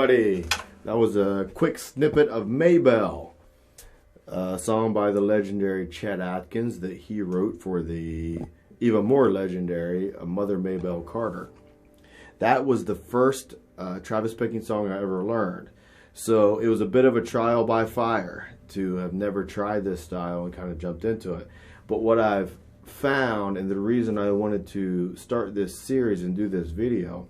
everybody. That was a quick snippet of Maybelle, a song by the legendary Chet Atkins that he wrote for the even more legendary Mother Maybelle Carter. That was the first Travis picking song I ever learned. So it was a bit of a trial by fire to have never tried this style and kind of jumped into it. But what I've found, and the reason I wanted to start this series and do this video,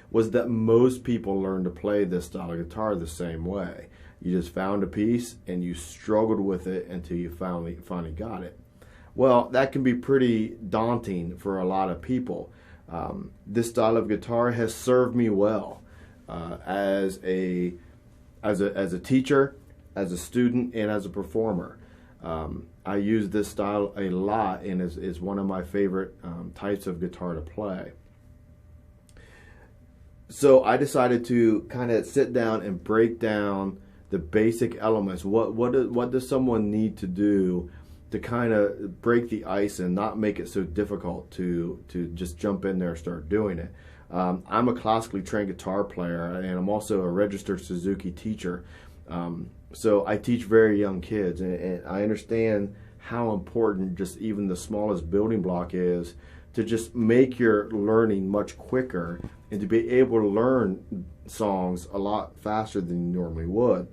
was that most people learn to play this style of guitar the same way. You just found a piece and you struggled with it until you finally got it. Well, that can be pretty daunting for a lot of people. This style of guitar has served me well as a teacher, as a student, and as a performer. I use this style a lot, and is one of my favorite types of guitar to play. So I decided to kind of sit down and break down the basic elements. What does someone need to do to kind of break the ice and not make it so difficult to just jump in there and start doing it? I'm a classically trained guitar player, and I'm also a registered Suzuki teacher. So I teach very young kids, and I understand how important just even the smallest building block is to just make your learning much quicker and to be able to learn songs a lot faster than you normally would.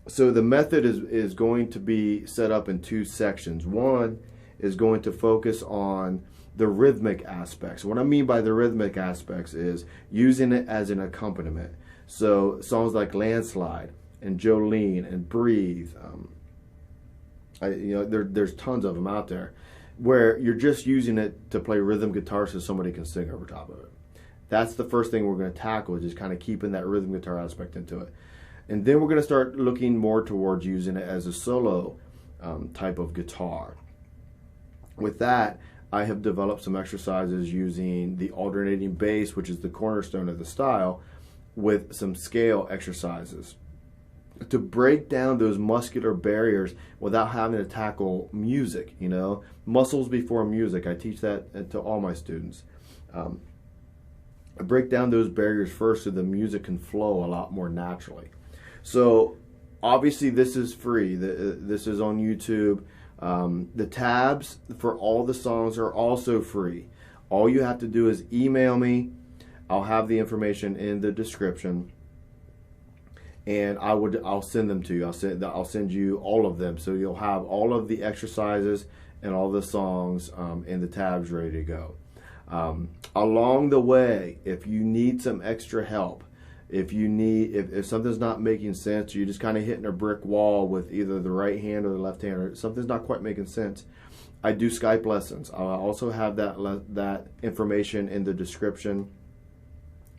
So the method is going to be set up in two sections. One is going to focus on the rhythmic aspects. What I mean by the rhythmic aspects is using it as an accompaniment. So songs like Landslide and Jolene and Breathe, there's tons of them out there where you're just using it to play rhythm guitar so somebody can sing over top of it. That's the first thing we're going to tackle, is just kind of keeping that rhythm guitar aspect into it. And then we're going to start looking more towards using it as a solo type of guitar. With that, I have developed some exercises using the alternating bass, which is the cornerstone of the style, with some scale exercises to break down those muscular barriers without having to tackle music. Muscles before music. I teach that to all my students. I break down those barriers first so the music can flow a lot more naturally. So obviously this is free. This is on YouTube. The tabs for all the songs are also free. All you have to do is email me. I'll have the information in the description, and I'll send them to you. I'll send you all of them, so you'll have all of the exercises and all the songs and the tabs ready to go. Along the way, if you need some extra help, if something's not making sense, or you're just kind of hitting a brick wall with either the right hand or the left hand, or something's not quite making sense, I do Skype lessons. I'll also have that information in the description,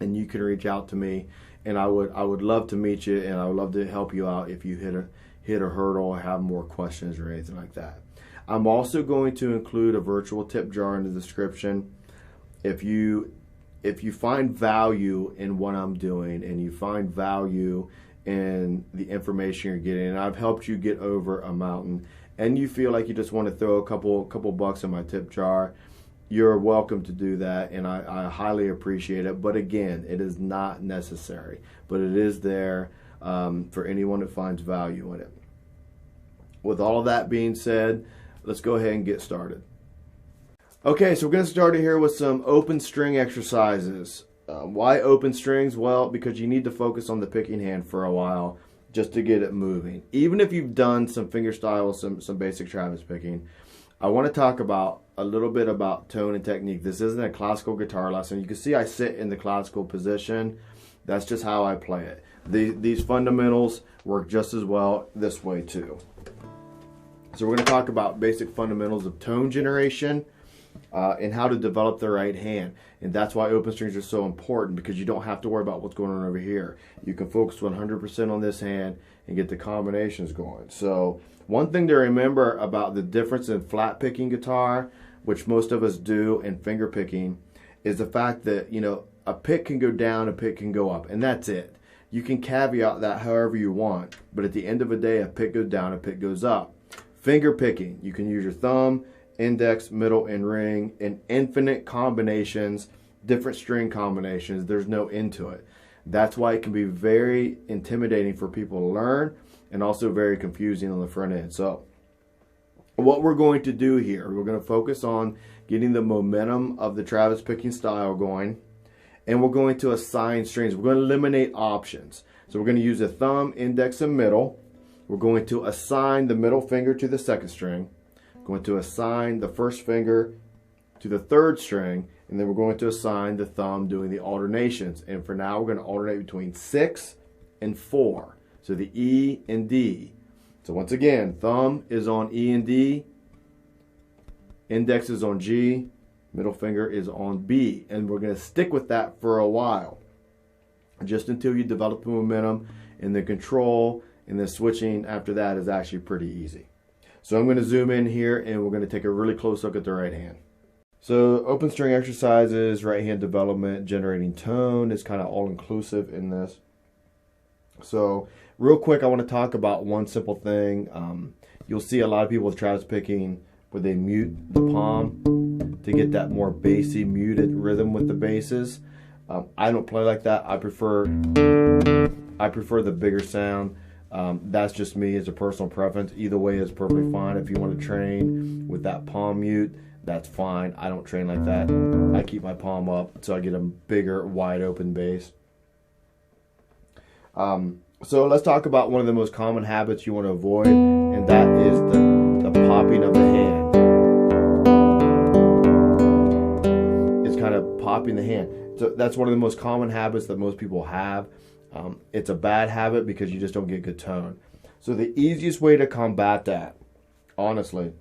and you can reach out to me, and I would love to meet you, and I would love to help you out if you hit a hurdle or have more questions or anything like that. I'm also going to include a virtual tip jar in the description. If you find value in what I'm doing, and you find value in the information you're getting, and I've helped you get over a mountain, and you feel like you just want to throw a couple bucks in my tip jar, you're welcome to do that, and I highly appreciate it. But again, it is not necessary, but it is there for anyone that finds value in it. With all of that being said, let's go ahead and get started. Okay, so we're going to start here with some open string exercises. Why open strings? Well, because you need to focus on the picking hand for a while just to get it moving. Even if you've done some fingerstyle, some basic Travis picking, I want to talk a little bit about tone and technique. This isn't a classical guitar lesson. You can see I sit in the classical position. That's just how I play it. These fundamentals work just as well this way too. So we're going to talk about basic fundamentals of tone generation, and how to develop the right hand. And that's why open strings are so important, because you don't have to worry about what's going on over here. You can focus 100% on this hand and get the combinations going. So one thing to remember about the difference in flat picking guitar, which most of us do, and finger picking, is the fact that, a pick can go down, a pick can go up, and that's it. You can caveat that however you want, but at the end of the day, a pick goes down, a pick goes up. Finger picking, you can use your thumb, index, middle, and ring in infinite combinations different string combinations. There's no end to it. That's why it can be very intimidating for people to learn, and also very confusing on the front end. So what we're going to do here, we're going to focus on getting the momentum of the Travis picking style going, and we're going to assign strings. We're going to eliminate options. So we're going to use a thumb, index, and middle. We're going to assign the middle finger to the second string. We're going to assign the first finger to the third string, and then we're going to assign the thumb doing the alternations. And for now, we're going to alternate between 6 and 4. So the E and D. So once again, thumb is on E and D, index is on G, middle finger is on B. And we're going to stick with that for a while, just until you develop the momentum, and the control and the switching after that is actually pretty easy. So I'm going to zoom in here, and we're going to take a really close look at the right hand. So open string exercises, right hand development, generating tone is kind of all inclusive in this. So real quick, I want to talk about one simple thing. You'll see a lot of people with Travis picking where they mute the palm to get that more bassy, muted rhythm with the basses. I don't play like that. I prefer the bigger sound. That's just me. It's a personal preference. Either way is perfectly fine. If you want to train with that palm mute, that's fine. I don't train like that. I keep my palm up so I get a bigger, wide open bass. So let's talk about one of the most common habits you want to avoid, and that is the popping of the hand. It's kind of popping the hand. So that's one of the most common habits that most people have. It's a bad habit because you just don't get good tone. So the easiest way to combat that, honestly,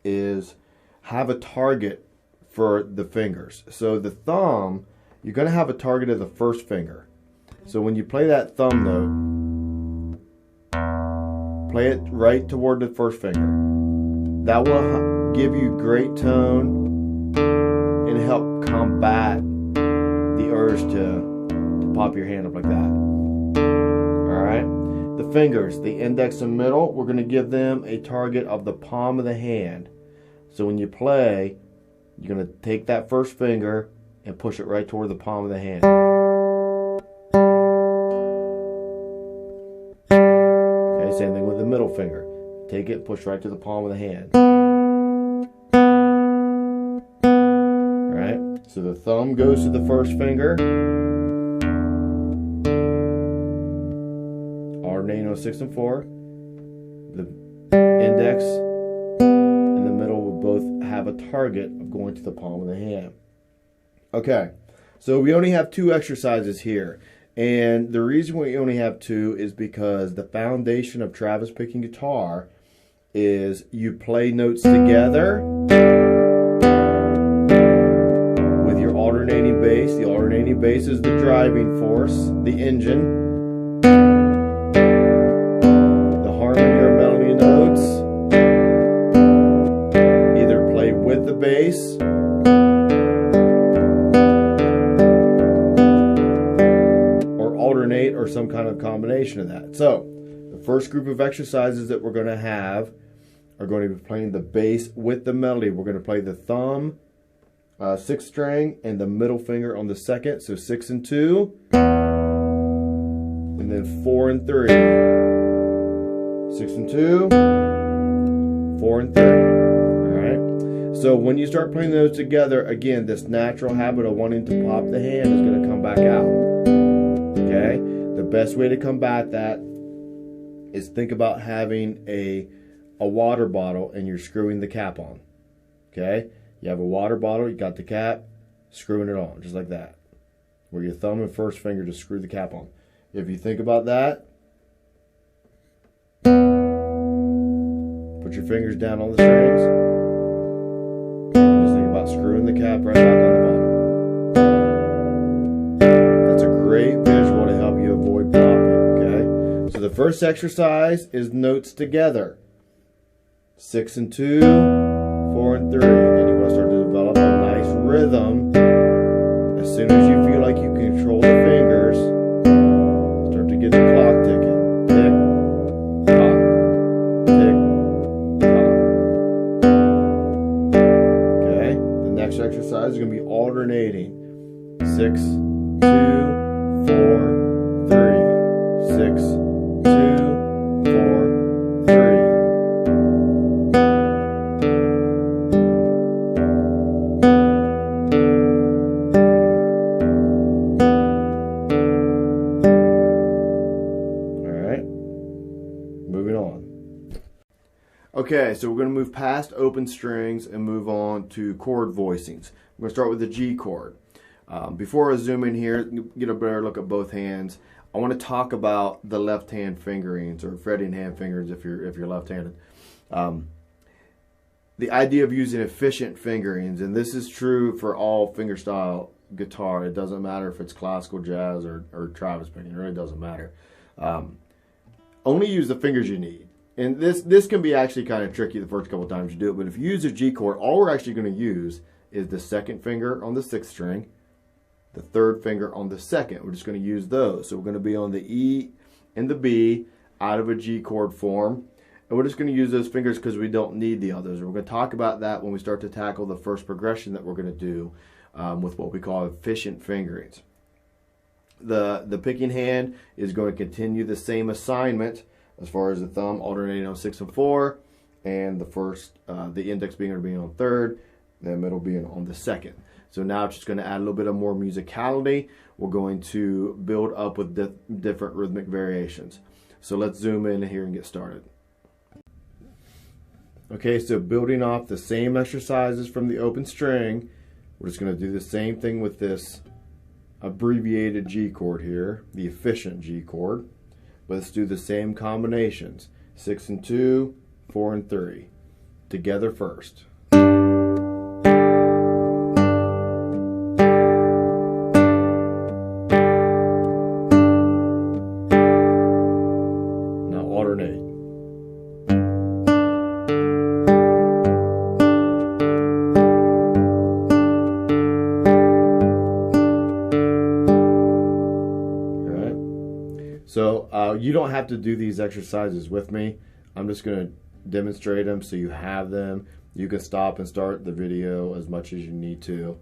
is have a target for the fingers. So the thumb, you're going to have a target of the first finger. So when you play that thumb note, play it right toward the first finger. That will give you great tone and help combat the urge to pop your hand up like that. Alright? The fingers, the index and middle, we're going to give them a target of the palm of the hand. So when you play, you're going to take that first finger and push it right toward the palm of the hand. Okay, same thing with the middle finger. Take it, push right to the palm of the hand. Alright, so the thumb goes to the first finger. Alternating on 6 and 4. The index and the middle will both have a target of going to the palm of the hand. Okay, so we only have 2 exercises here. And the reason we only have 2 is because the foundation of Travis picking guitar is you play notes together with your alternating bass. The alternating bass is the driving force, the engine. The harmony or melody notes either play with the bass or alternate, or some kind of combination of that. So the first group of exercises that we're going to have are going to be playing the bass with the melody. We're going to play the thumb, 6th string, and the middle finger on the second. So 6 and 2, and then 4 and 3. 6 and 2, 4 and 3. Alright? So when you start playing those together, again, this natural habit of wanting to pop the hand is going to come back out. Okay? The best way to combat that is think about having a water bottle and you're screwing the cap on. Okay? You have a water bottle, you got the cap, screwing it on, just like that. Where your thumb and first finger just screw the cap on. If you think about that, put your fingers down on the strings. Just think about screwing the cap right back on the bottom. That's a great visual to help you avoid popping, okay? So the first exercise is notes together. 6 and 2, 4 and 3. And you want to start to develop a nice rhythm. As soon as you feel like you control the fingers, start to get the clock ticking. Tick, tock, tick, tock. Okay? The next exercise is going to be alternating alternating. 6, 2, 4, 3. 6, 2, 4, 3. Okay, so we're going to move past open strings and move on to chord voicings. We're going to start with the G chord. Before I zoom in here, get a better look at both hands. I want to talk about the left hand fingerings, or fretting hand fingers if you're left-handed. The idea of using efficient fingerings, and this is true for all fingerstyle guitar. It doesn't matter if it's classical, jazz, or Travis picking. It really doesn't matter. Only use the fingers you need. And this can be actually kind of tricky the first couple of times you do it, but if you use a G chord, all we're actually going to use is the second finger on the 6th string, the 3rd finger on the 2nd. We're just going to use those. So we're going to be on the E and the B out of a G chord form, and we're just going to use those fingers because we don't need the others. We're going to talk about that when we start to tackle the first progression that we're going to do with what we call efficient fingerings. The picking hand is going to continue the same assignment as far as the thumb alternating on 6 and 4, and the index being on 3rd, the middle being on the 2nd. So now it's just going to add a little bit of more musicality. We're going to build up with different rhythmic variations. So let's zoom in here and get started. Okay, so building off the same exercises from the open string, we're just going to do the same thing with this abbreviated G chord here, the efficient G chord. Let's do the same combinations, 6 and 2, 4 and 3, together first. Now alternate. So you don't have to do these exercises with me. I'm just going to demonstrate them so you have them. You can stop and start the video as much as you need to.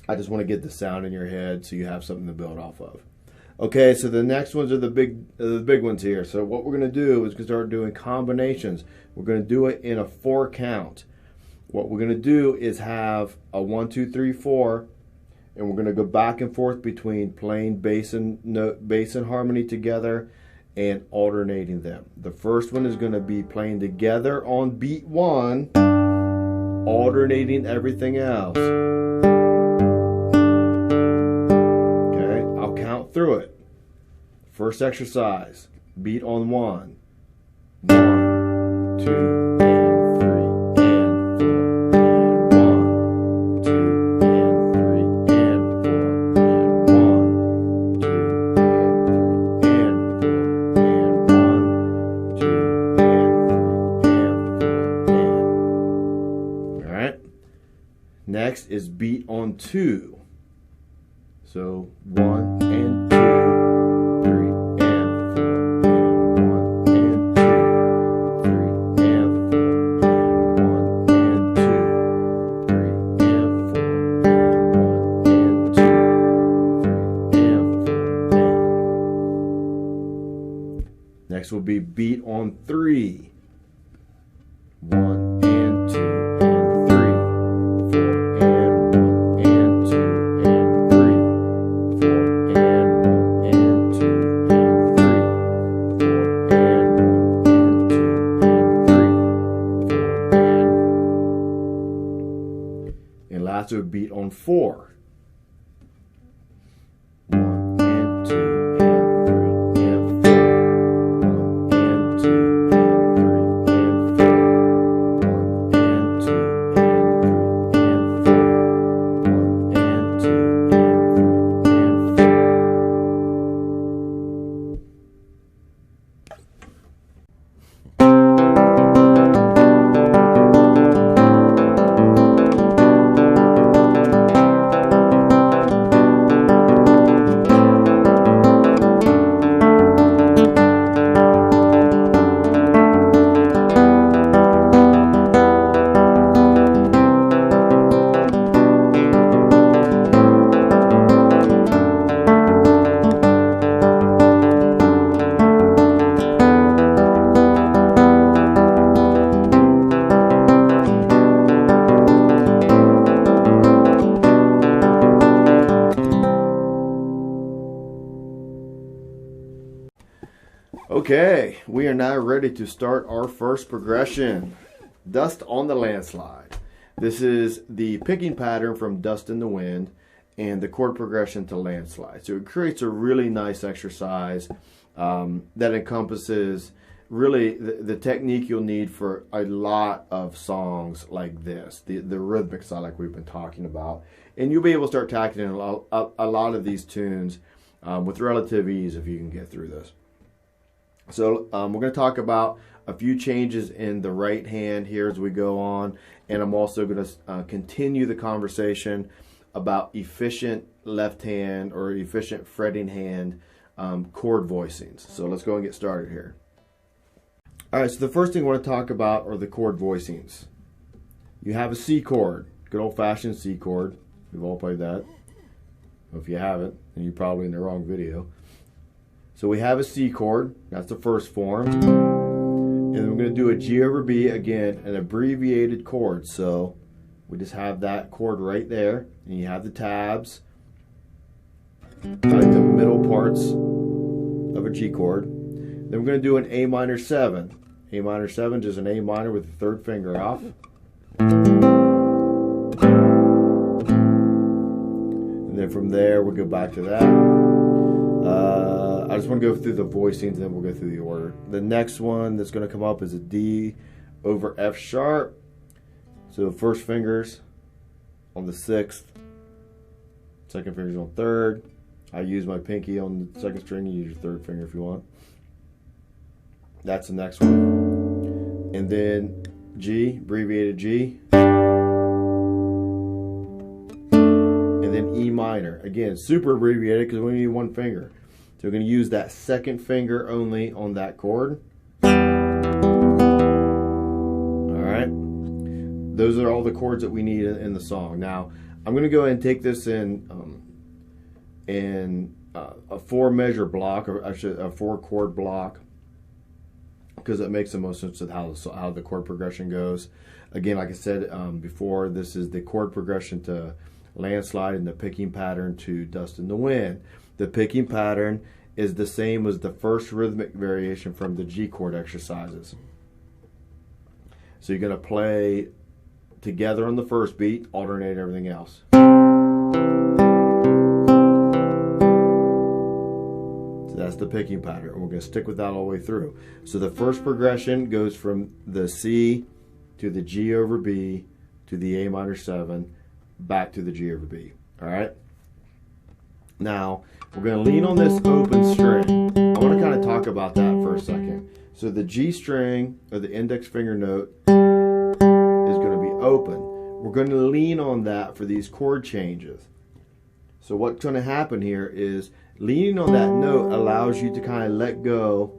I just want to get the sound in your head so you have something to build off of. Okay, so the next ones are the big ones here. So what we're going to do is start doing combinations. We're going to do it in a 4 count. What we're going to do is have a 1, 2, 3, 4. And we're going to go back and forth between playing bass and harmony together and alternating them. The first one is going to be playing together on beat 1, alternating everything else. Okay, I'll count through it. First exercise, beat on 1. 1, 2, next is beat on 2. So 1 and 2, 3 and 4, and 1 and 2, 3 and 4, and 1 and 2, 3 and 4, and 1 and 2, 3 and 4, and. Next will be beat on 3. 1 and 2. To beat on 4. 1 and 2 and 3 and 4. 1 and 2 and 3 and 4. 1 and 2 and 3 and 4. 1 and 2 and 3 and 4. Okay, we are now ready to start our first progression. Dust on the Landslide. This is the picking pattern from Dust in the Wind and the chord progression to Landslide. So it creates a really nice exercise that encompasses really the technique you'll need for a lot of songs like this, the rhythmic side like we've been talking about. And you'll be able to start tackling a lot of these tunes with relative ease if you can get through this. So we're going to talk about a few changes in the right hand here as we go on, and I'm also going to continue the conversation about efficient left hand or efficient fretting hand chord voicings. So let's go and get started here. All right, so the first thing I want to talk about are the chord voicings. You have a C chord, good old-fashioned C chord. We've all played that. If you haven't, then you're probably in the wrong video. So we have a C chord, that's the first form. And then we're going to do a G over B, again, an abbreviated chord. So we just have that chord right there, and you have the tabs, like the middle parts of a G chord. Then we're going to do an A minor 7. A minor 7 is an A minor with the third finger off. And then from there, we'll go back to that. I just want to go through the voicings and then we'll go through the order. The next one that's going to come up is a D over F sharp. So first finger's on the 6th, second finger's on 3rd. I use my pinky on the 2nd string. You use your 3rd finger if you want. That's the next one. And then G, abbreviated G. And then E minor. Again, super abbreviated because we only need one finger. So we're going to use that 2nd finger only on that chord. Alright. Those are all the chords that we need in the song. Now, I'm going to go ahead and take this in a 4-measure block, or actually a 4-chord block, because it makes the most sense of how the chord progression goes. Again, like I said before, this is the chord progression to Landslide and the picking pattern to Dust in the Wind. The picking pattern is the same as the first rhythmic variation from the G chord exercises. So you're going to play together on the first beat, alternate everything else. So that's the picking pattern, and we're going to stick with that all the way through. So the first progression goes from the C to the G over B to the A minor 7, back to the G over B. All right? Now, we're going to lean on this open string. I want to kind of talk about that for a second. So the G string, or the index finger note, is going to be open. We're going to lean on that for these chord changes. So what's going to happen here is leaning on that note allows you to kind of let go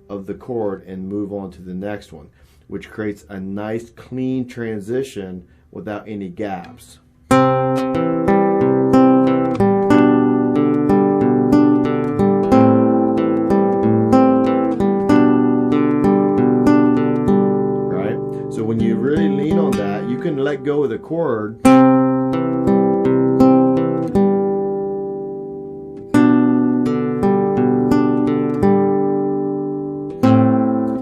of the chord and move on to the next one, which creates a nice clean transition without any gaps. When you really lean on that, you can let go of the chord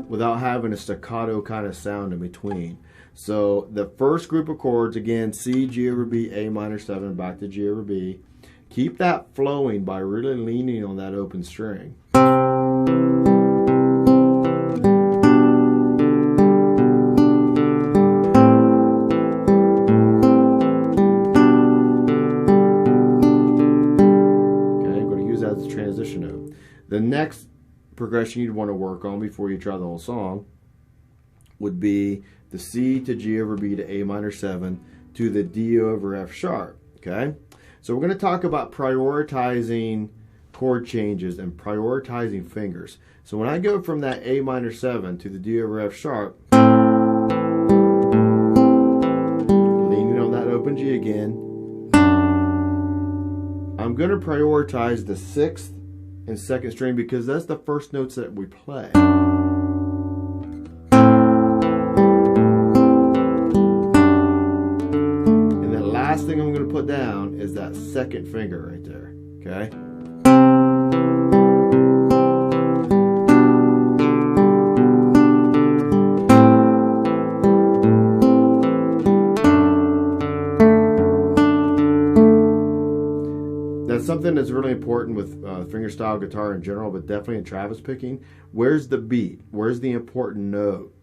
without having a staccato kind of sound in between. So the first group of chords, again, C, G over B, A minor 7, back to G over B. Keep that flowing by really leaning on that open string. Transition note. The next progression you'd want to work on before you try the whole song would be the C to G over B to A minor 7 to the D over F sharp. Okay, so we're going to talk about prioritizing chord changes and prioritizing fingers. So when I go from that A minor 7 to the D over F sharp, leaning on that open G again, I'm going to prioritize the 6th and 2nd string because that's the first notes that we play. And the last thing I'm going to put down is that 2nd finger right there. Okay? important with fingerstyle guitar in general, but definitely in Travis picking. Where's the beat? Where's the important note?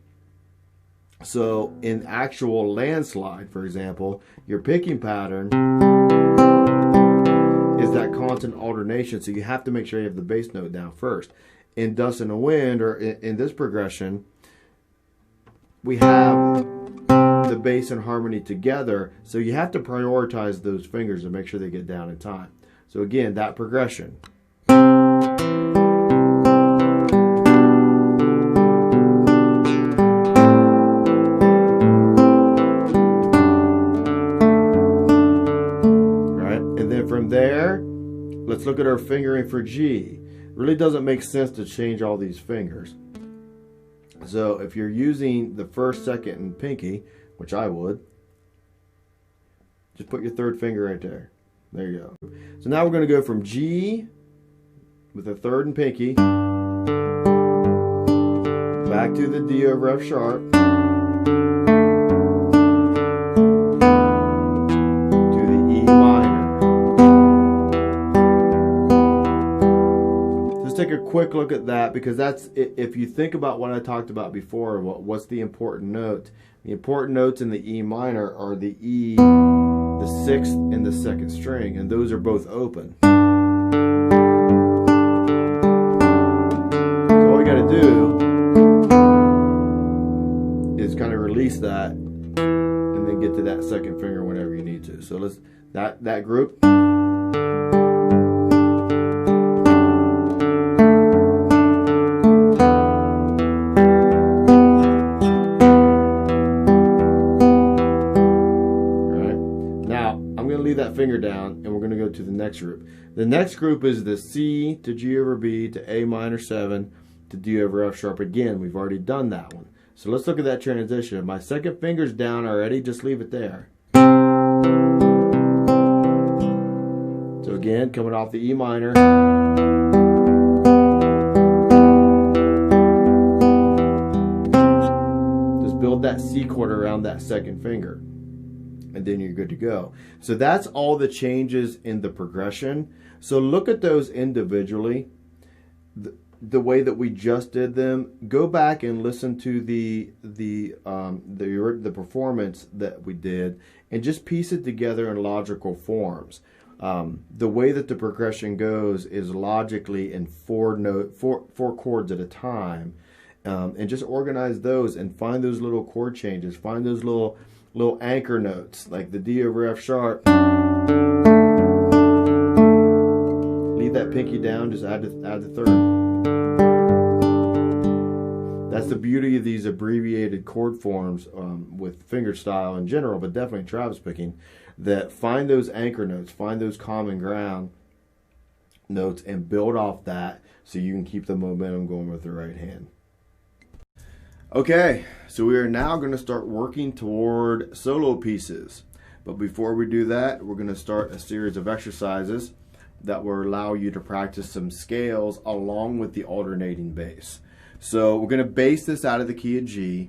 So in actual Landslide, for example, your picking pattern is that constant alternation. So you have to make sure you have the bass note down first. In Dust in the Wind, or in this progression, we have the bass and harmony together. So you have to prioritize those fingers and make sure they get down in time. So again, that progression. From there, let's look at our fingering for G. It really doesn't make sense to change all these fingers. So if you're using the first, second, and pinky, which I would, just put your third finger right there. There you go. So now we're going to go from G with the third and pinky back to the D over F sharp. Take a quick look at that, because that's, if you think about what I talked about before, what's the important note? The important notes in the E minor are the E, the sixth, and the second string, and those are both open. So all you got to do is kind of release that, and then get to that second finger whenever you need to. So let's that group. That finger down, and we're going to go to the next group. The next group is the C to G over B to A minor 7 to D over F sharp. Again, we've already done that one. So let's look at that transition. If my second finger's down already, just leave it there. So again, coming off the E minor. Just build that C chord around that second finger, and then you're good to go. So that's all the changes in the progression. So look at those individually, the way that we just did them. Go back and listen to the performance that we did, and just piece it together in logical forms. The way that the progression goes is logically in four chords at a time, and just organize those and find those little chord changes. Find those little anchor notes, like the D over F sharp. Leave that pinky down, just add the third. That's the beauty of these abbreviated chord forms with fingerstyle in general, but definitely Travis picking, that find those anchor notes, find those common ground notes, and build off that so you can keep the momentum going with the right hand. Okay, so we are now going to start working toward solo pieces. But before we do that, we're going to start a series of exercises that will allow you to practice some scales along with the alternating bass. So we're going to base this out of the key of G.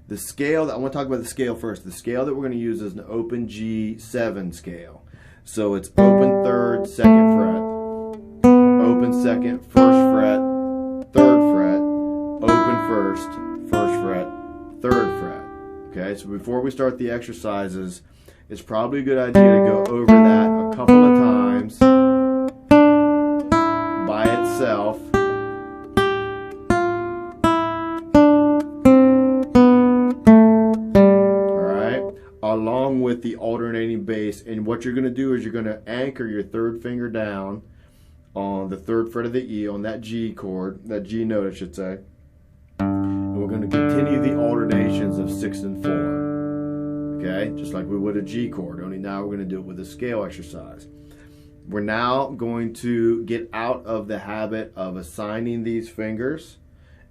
The scale, I want to talk about the scale first. The scale that we're going to use is an open G7 scale. So it's open third, second fret, open second, first fret, third fret, open first, first fret, third fret. Okay, so before we start the exercises, it's probably a good idea to go over that a couple of times by itself. Alright, along with the alternating bass. And what you're going to do is you're going to anchor your third finger down on the third fret of the E, on that G chord, that G note I should say. We're going to continue the alternations of 6 and 4, okay, just like we would a G chord, only now we're going to do it with a scale exercise. We're now going to get out of the habit of assigning these fingers,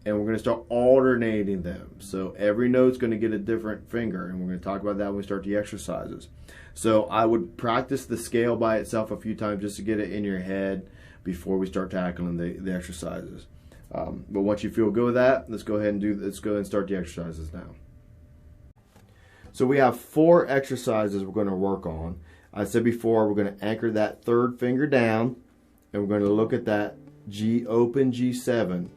and we're going to start alternating them. So every note's going to get a different finger, and we're going to talk about that when we start the exercises. So I would practice the scale by itself a few times just to get it in your head before we start tackling the exercises. But once you feel good with that, let's go ahead and start the exercises now. So we have 4 exercises we're going to work on. I said before, we're going to anchor that third finger down, and we're going to look at that G open G7.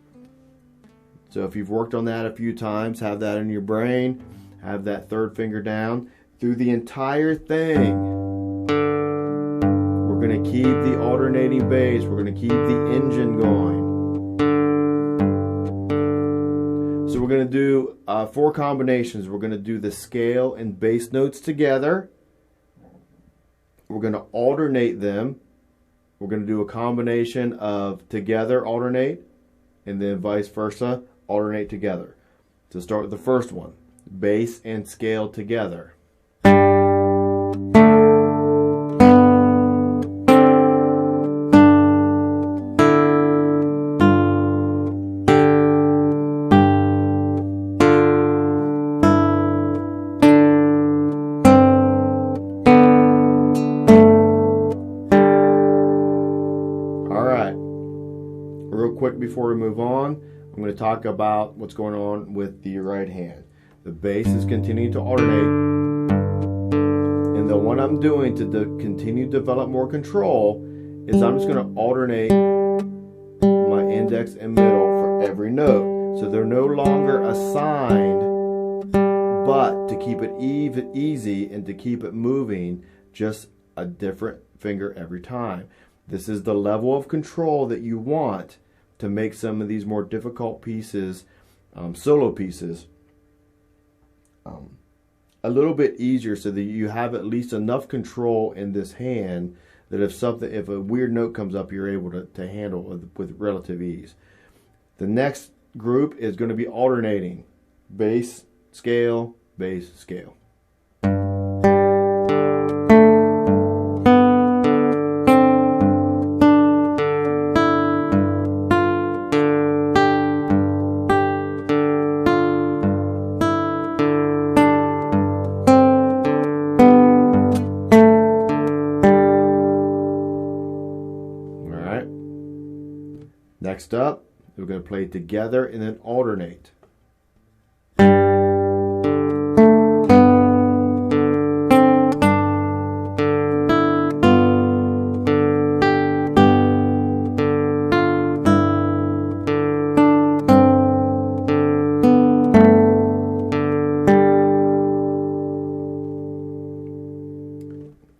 So if you've worked on that a few times, have that in your brain, have that third finger down through the entire thing. We're going to keep the alternating bass, we're going to keep the engine going. So we're going to do 4 combinations. We're going to do the scale and bass notes together. We're going to alternate them. We're going to do a combination of together alternate, and then vice versa, alternate together. To start with the first one, bass and scale together. Before we move on, I'm going to talk about what's going on with the right hand. The bass is continuing to alternate, and then what I'm doing to continue to develop more control is I'm just going to alternate my index and middle for every note. So they're no longer assigned, but to keep it easy and to keep it moving, just a different finger every time. This is the level of control that you want to make some of these more difficult pieces, solo pieces, a little bit easier, so that you have at least enough control in this hand that if a weird note comes up, you're able to handle it with relative ease. The next group is going to be alternating bass, scale, bass, scale. Next up, we're going to play together and then alternate.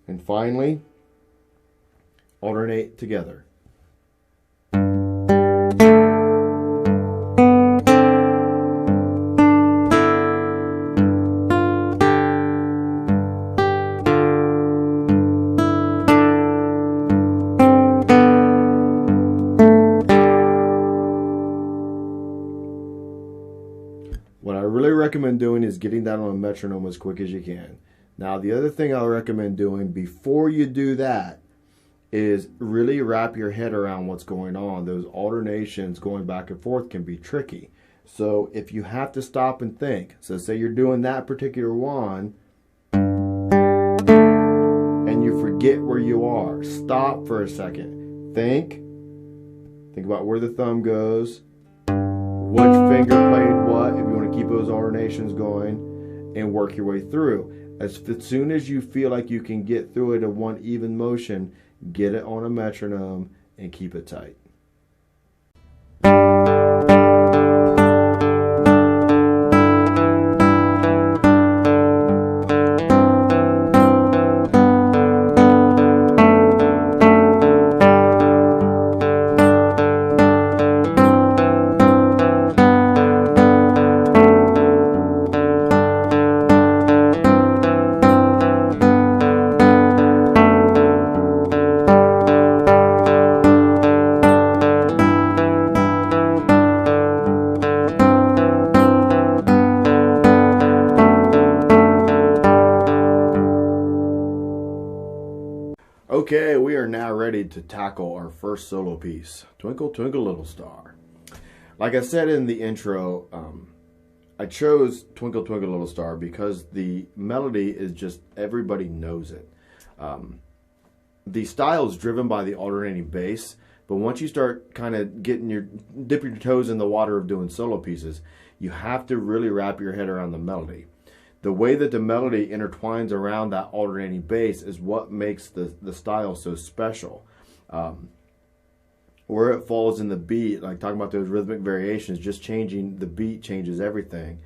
And finally, alternate together. What I really recommend doing is getting that on a metronome as quick as you can. Now, the other thing I'll recommend doing before you do that is really wrap your head around what's going on. Those alternations going back and forth can be tricky. So if you have to stop and think, so say you're doing that particular one and you forget where you are, stop for a second. Think about where the thumb goes, which finger played what, if you want to keep those alternations going, and work your way through. As soon as you feel like you can get through it in one even motion, get it on a metronome and keep it tight. Okay, we are now ready to tackle our first solo piece, Twinkle, Twinkle, Little Star. Like I said in the intro, I chose Twinkle, Twinkle, Little Star because the melody is just, everybody knows it. The style is driven by the alternating bass, but once you start kind of dipping your toes in the water of doing solo pieces, you have to really wrap your head around the melody. The way that the melody intertwines around that alternating bass is what makes the style so special. where it falls in the beat, like talking about those rhythmic variations, just changing the beat changes everything.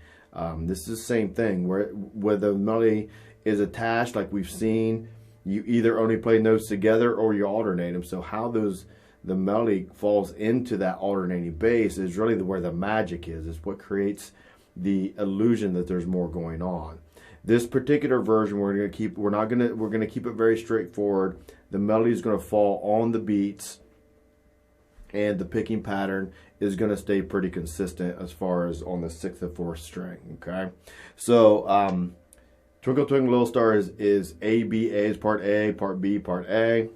This is the same thing where the melody is attached, like we've seen. You either only play notes together or you alternate them. So how the melody falls into that alternating bass is really where the magic is. It's what creates the illusion that there's more going on. This particular version we're gonna keep it very straightforward. The melody is gonna fall on the beats, and the picking pattern is going to stay pretty consistent as far as on the 6th and 4th string. Okay, so Twinkle Twinkle Little Star is A, B, A is part A, part B, part A.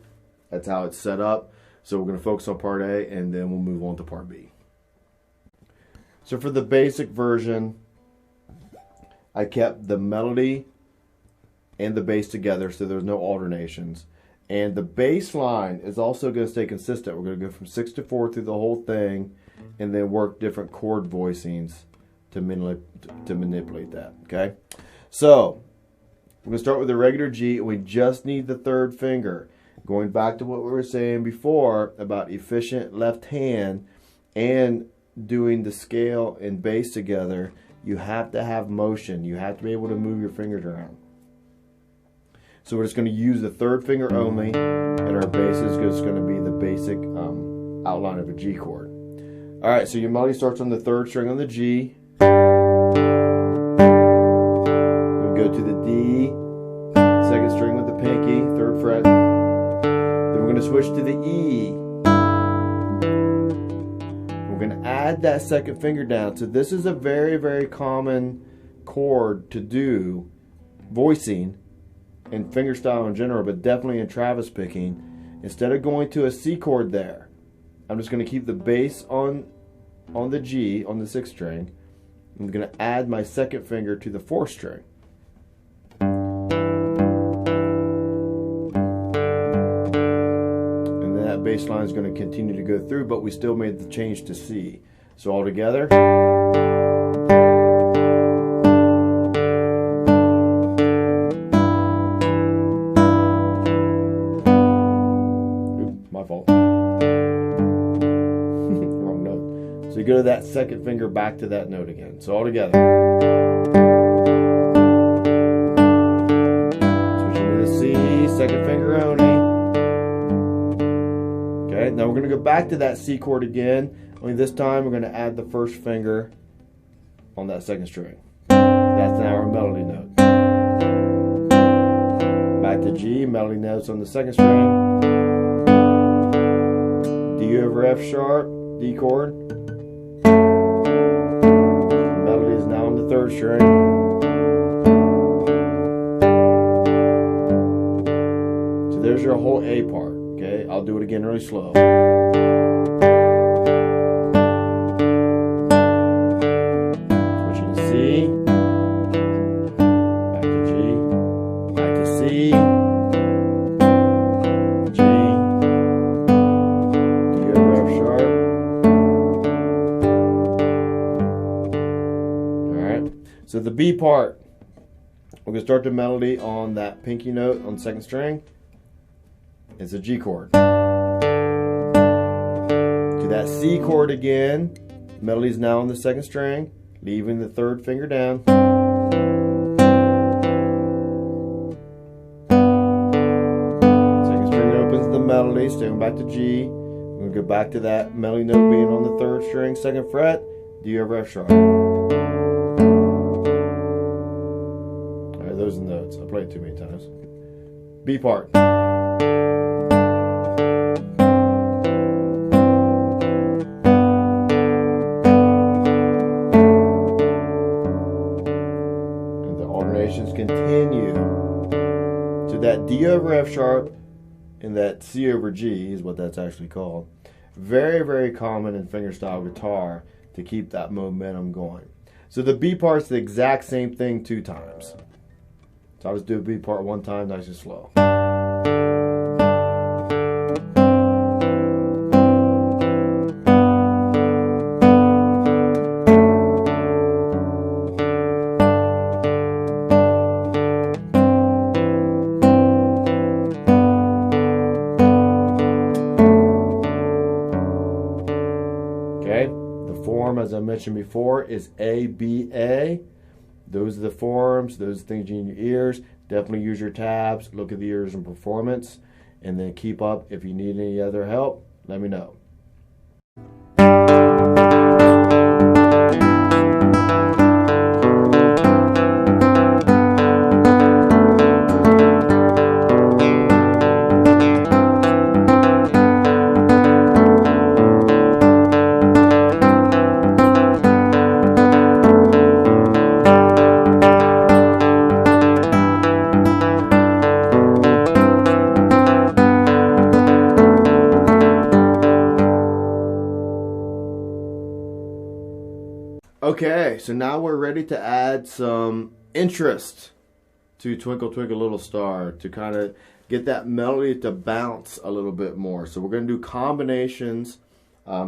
That's how it's set up. So we're going to focus on part A, and then we'll move on to part B. So for the basic version, I kept the melody and the bass together, so there's no alternations. And the bass line is also going to stay consistent. We're going to go from 6 to 4 through the whole thing, and then work different chord voicings to manipulate that. Okay, so we're going to start with the regular G, and we just need the 3rd finger. Going back to what we were saying before about efficient left hand and doing the scale and bass together, you have to have motion. You have to be able to move your fingers around. So we're just going to use the 3rd finger only, and our bass is just going to be the basic outline of a G chord. All right, so your melody starts on the 3rd string on the G. We'll go to the D, 2nd string with the pinky, 3rd fret. Then we're going to switch to the E. We're going to add that 2nd finger down. So this is a very, very common chord to do voicing in fingerstyle in general, but definitely in Travis picking. Instead of going to a C chord there, I'm just going to keep the bass on the G on the 6th string. I'm going to add my 2nd finger to the 4th string. And then that bass line is going to continue to go through, but we still made the change to C. So all together. So you go to that 2nd finger back to that note again. So all together. Switching to the C, 2nd finger only. Okay, now we're going to go back to that C chord again. Only this time we're going to add the 1st finger on that 2nd string. That's now our melody note. Back to G, melody notes on the 2nd string. D over F sharp, D chord. Melody is now on the 3rd string. So there's your whole A part. Okay, I'll do it again really slow. Switching to C, back to G, back to C, G, D over F sharp. So the B part, we're going to start the melody on that pinky note on the 2nd string. It's a G chord. To that C chord again, melody is now on the 2nd string, leaving the 3rd finger down. 2nd string opens the melody, staying back to G. We're going to go back to that melody note being on the 3rd string, 2nd fret, D over F sharp. Those are the notes. I played it too many times. B part. And the alternations continue. So that D over F sharp and that C over G is what that's actually called. Very, very common in fingerstyle guitar to keep that momentum going. So the B part's the exact same thing 2 times. So I'll just do a B part 1 time, nice and slow. mentioned before, is ABA. Those are the forms, those are the things you need in your ears. Definitely use your tabs, look at the ears and performance, and then keep up. If you need any other help, let me know. Okay, so now we're ready to add some interest to Twinkle Twinkle Little Star to kind of get that melody to bounce a little bit more. So we're going to do combinations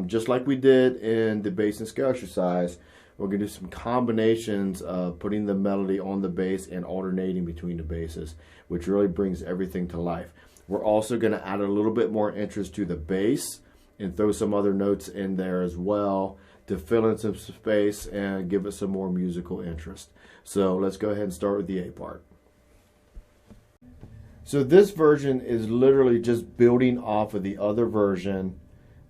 just like we did in the bass and scale exercise. We're going to do some combinations of putting the melody on the bass and alternating between the basses, which really brings everything to life. We're also going to add a little bit more interest to the bass and throw some other notes in there as well to fill in some space and give it some more musical interest. So let's go ahead and start with the A part. So this version is literally just building off of the other version,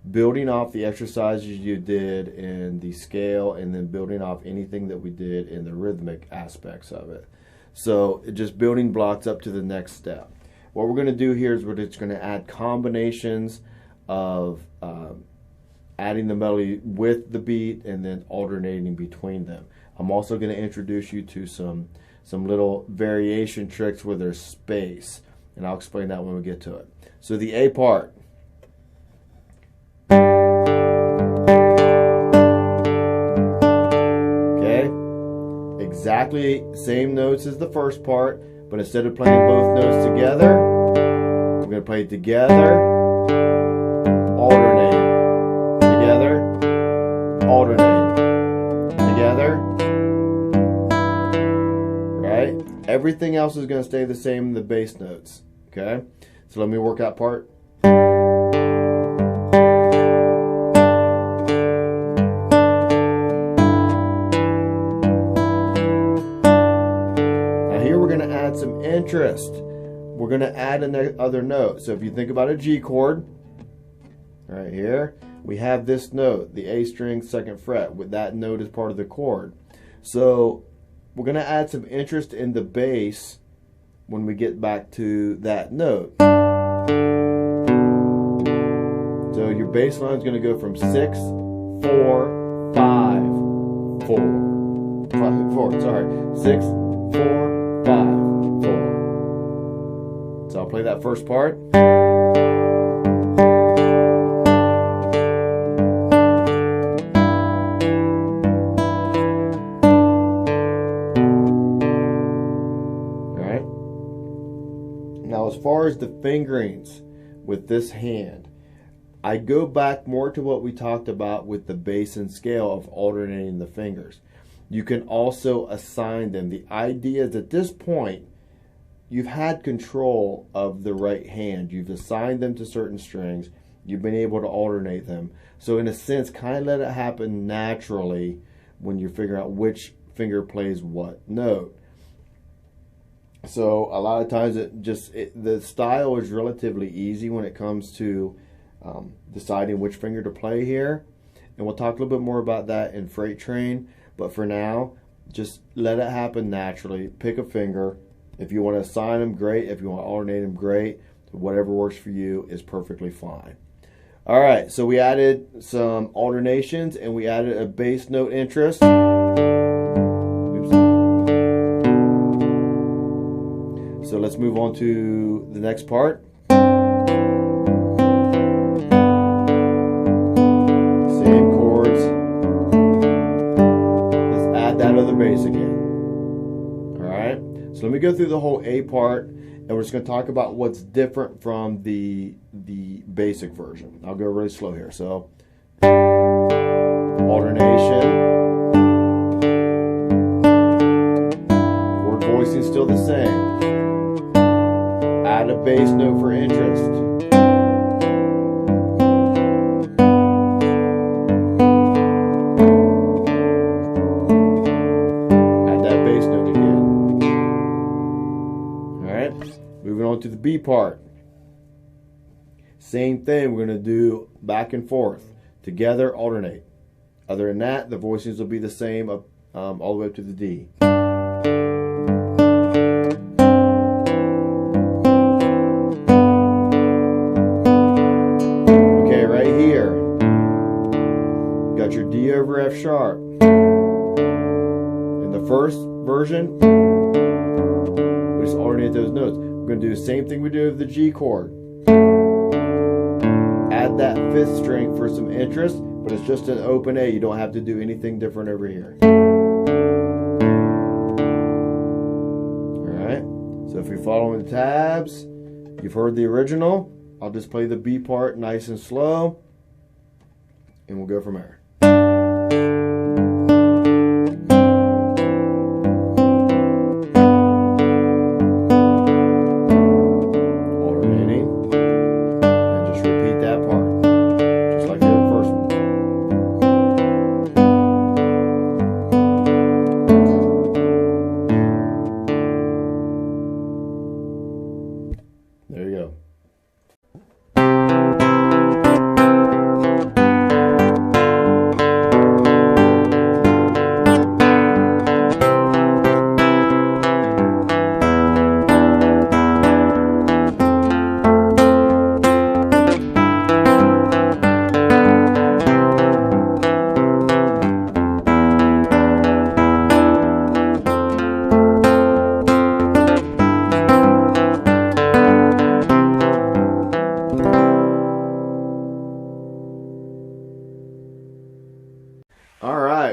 building off the exercises you did in the scale, and then building off anything that we did in the rhythmic aspects of it. So just building blocks up to the next step. What we're going to do here is we're just going to add combinations of adding the melody with the beat and then alternating between them. I'm also going to introduce you to some little variation tricks where there's space, and I'll explain that when we get to it. So the A part. Okay, exactly same notes as the first part, but instead of playing both notes together, we're going to play it together, alternate. Together, alternate, together, right? Everything else is going to stay the same in the bass notes, okay? So let me work that part. Now here we're going to add some interest. We're going to add another note. So if you think about a G chord, right here, we have this note, the A string 2nd fret, with that note as part of the chord. So we're going to add some interest in the bass when we get back to that note. So your bass line is going to go from 6, 4, 5, 4. 4, sorry. 6, 4, 5, 4. So I'll play that first part. As far as the fingerings with this hand, I go back more to what we talked about with the bass and scale of alternating the fingers. You can also assign them. The idea is at this point, you've had control of the right hand. You've assigned them to certain strings. You've been able to alternate them. So in a sense, kind of let it happen naturally when you're figuring out which finger plays what note. So a lot of times the style is relatively easy when it comes to deciding which finger to play here, and we'll talk a little bit more about that in Freight Train. But for now, just let it happen naturally. Pick a finger. If you want to assign them, great. If you want to alternate them, great. Whatever works for you is perfectly fine. All right, so we added some alternations and we added a bass note interest. So let's move on to the next part. Same chords. Let's add that other bass again. Alright, so let me go through the whole A part, and we're just going to talk about what's different from the basic version. I'll go really slow here. So, alternation. Chord voicing still the same. Add a bass note for interest. on to the B part. Same thing, we're going to do back and forth. Together, alternate. Other than that, the voicings will be the same up, all the way up to the D. Okay, right here, you got your D over F sharp. In the first version, we just alternate those notes. We're going to do the same thing we do with the G chord. Add that fifth string for some interest, but it's just an open A. You don't have to do anything different over here. Alright, so if you're following the tabs, you've heard the original. I'll just play the B part nice and slow, and we'll go from there. There you go.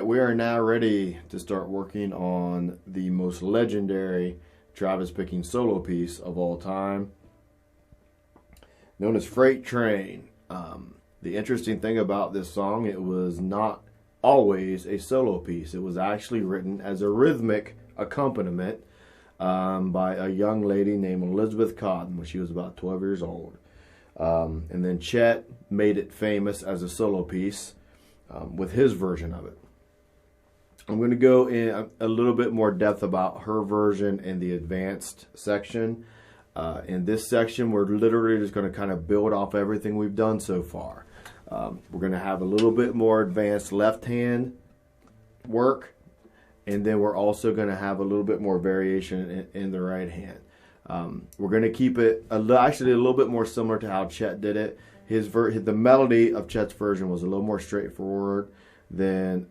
We are now ready to start working on the most legendary Travis picking solo piece of all time, known as Freight Train. The interesting thing about this song, it was not always a solo piece. It was actually written as a rhythmic accompaniment by a young lady named Elizabeth Cotton when she was about 12 years old. And then Chet made it famous as a solo piece with his version of it. I'm going to go in a little bit more depth about her version in the advanced section. In this section, we're literally just going to kind of build off everything we've done so far. We're going to have a little bit more advanced left hand work, and then we're also going to have a little bit more variation in the right hand. We're going to keep it actually a little bit more similar to how Chet did it. The melody of Chet's version was a little more straightforward than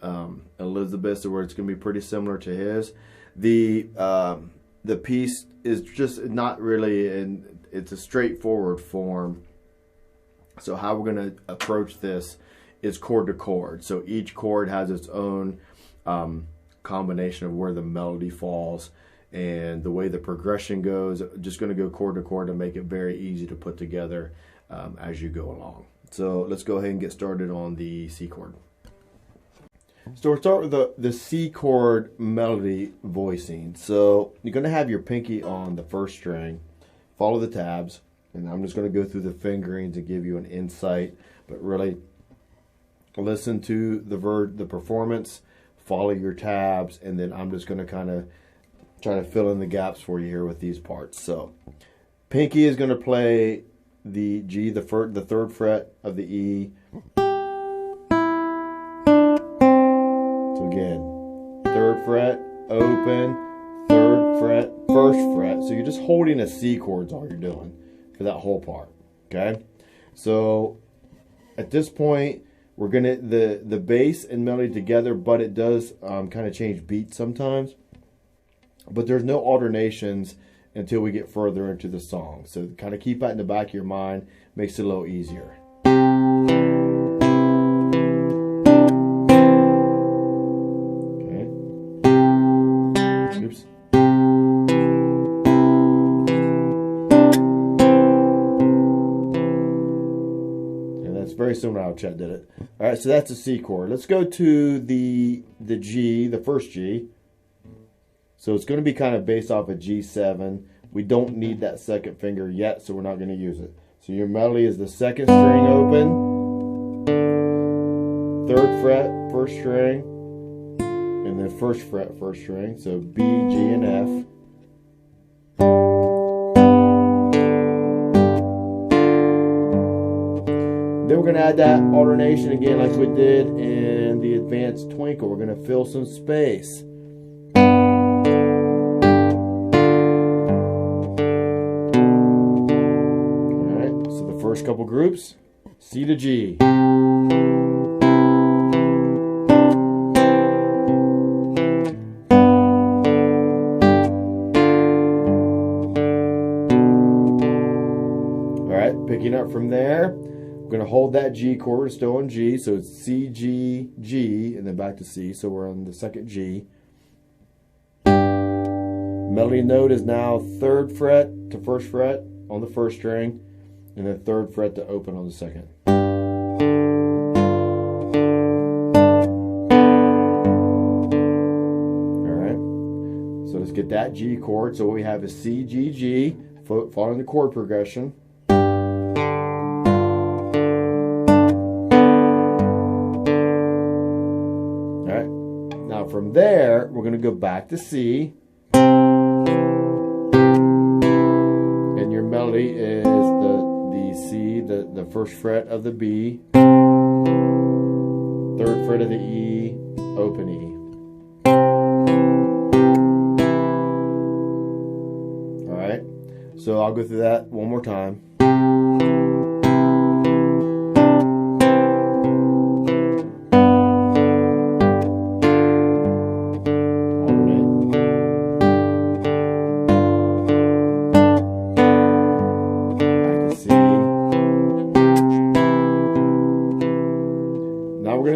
Elizabeth's, where it's going to be pretty similar to his. The piece is just not really it's a straightforward form. So how we're going to approach this is chord to chord. So each chord has its own combination of where the melody falls and the way the progression goes. Just going to go chord to chord to make it very easy to put together as you go along. So let's go ahead and get started on the C chord. So we'll start with the C chord melody voicing. So you're going to have your pinky on the first string, follow the tabs, and I'm just going to go through the fingerings to give you an insight, but really listen to the performance, follow your tabs, and then I'm just going to kind of try to fill in the gaps for you here with these parts. So pinky is going to play the G, the third fret of the E. Again, third fret, open, third fret, first fret. So you're just holding a C chord is all you're doing for that whole part. Okay? So at this point, we're gonna the bass and melody together, but it does kind of change beats sometimes. But there's no alternations until we get further into the song. So kind of keep that in the back of your mind, makes it a little easier. Very similar to how Chet did it. All right, so that's a C chord. Let's go to the G, the first G. So it's going to be kind of based off of G7. We don't need that second finger yet, so we're not going to use it. So your melody is the second string open, third fret, first string, and then first fret, first string. So B, G, and F. we're going to add that alternation again like we did in the advanced Twinkle. We're going to fill some space. Alright, so the first couple groups, C to G. Picking up from there, I'm going to hold that G chord. We're still on G, so it's C, G, G, and then back to C. So we're on the second G. Melody note is now 3rd fret to 1st fret on the 1st string, and then 3rd fret to open on the 2nd. Alright, so let's get that G chord. So what we have is C, G, G, following the chord progression. From there, we're going to go back to C, and your melody is the C, the 1st fret of the B, 3rd fret of the E, open E. All right, so I'll go through that one more time.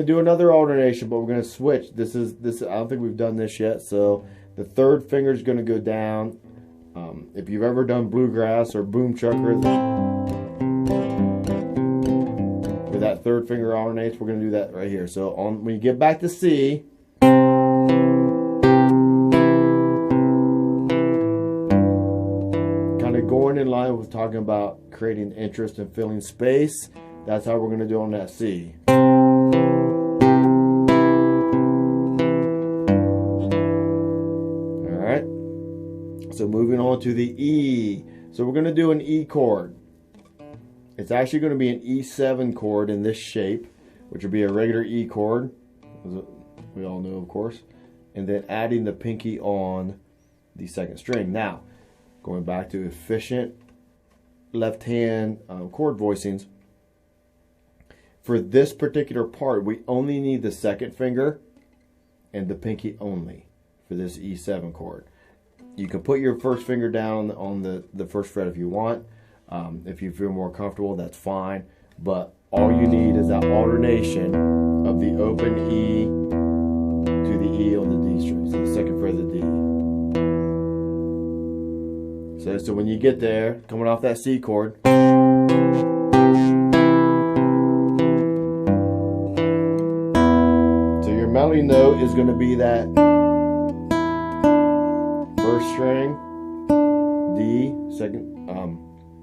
Do another alternation, but we're going to switch. This I don't think we've done this yet. So the 3rd finger is going to go down. If you've ever done bluegrass or boom chucker, where that 3rd finger alternates, we're going to do that right here. So when you get back to C, kind of going in line with talking about creating interest and filling space. That's how we're going to do on that C. So moving on to the E. So we're going to do an E chord. It's actually going to be an E7 chord in this shape, which would be a regular E chord, as we all know, of course. And then adding the pinky on the 2nd string. Now, going back to efficient left-hand chord voicings. For this particular part, we only need the 2nd finger and the pinky only for this E7 chord. You can put your 1st finger down on the 1st fret if you want. If you feel more comfortable, that's fine. But all you need is that alternation of the open E to the E on the D string, so the 2nd fret of the D. So when you get there, coming off that C chord, so your melody note is going to be that 1st string, D,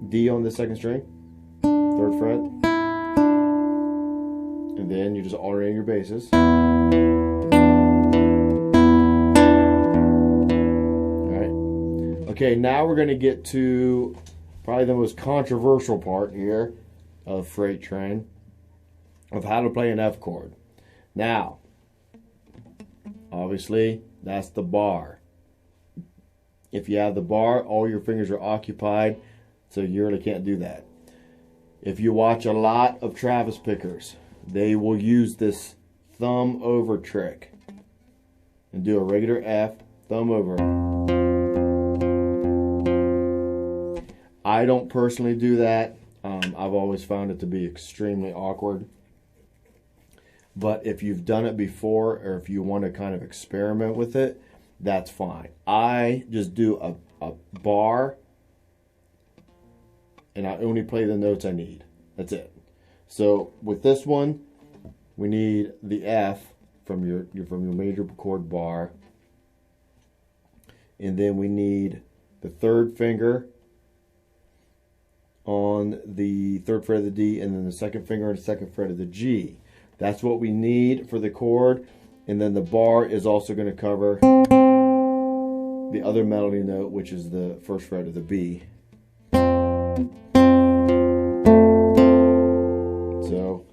D on the 2nd string, 3rd fret, and then you're just alternating your basses. Alright. Okay, now we're going to get to probably the most controversial part here of Freight Train, of how to play an F chord. Now, obviously, that's the bar. If you have the bar, all your fingers are occupied, so you really can't do that. If you watch a lot of Travis pickers, they will use this thumb over trick and do a regular F, thumb over. I don't personally do that. I've always found it to be extremely awkward. But if you've done it before, or if you want to kind of experiment with it, that's fine. I just do a bar, and I only play the notes I need. That's it. So with this one, we need the F from your major chord bar, and then we need the 3rd finger on the 3rd fret of the D, and then the 2nd finger on the 2nd fret of the G. That's what we need for the chord, and then the bar is also going to cover the other melody note, which is the 1st fret of the B. So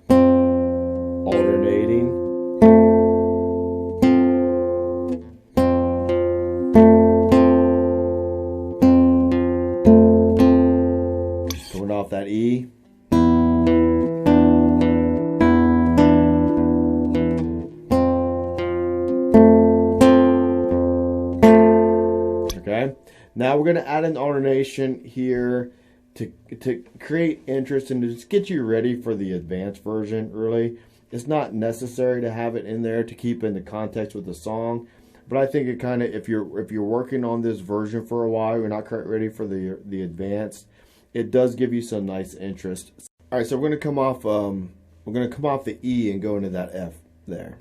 E. Okay, now we're going to add an alternation here to create interest and to just get you ready for the advanced version. Really, it's not necessary to have it in there to keep in the context with the song, but I think it kind of, if you're working on this version for a while, you're not quite ready for the advanced, it does give you some nice interest. All right, so we're going to come off the E and go into that F there.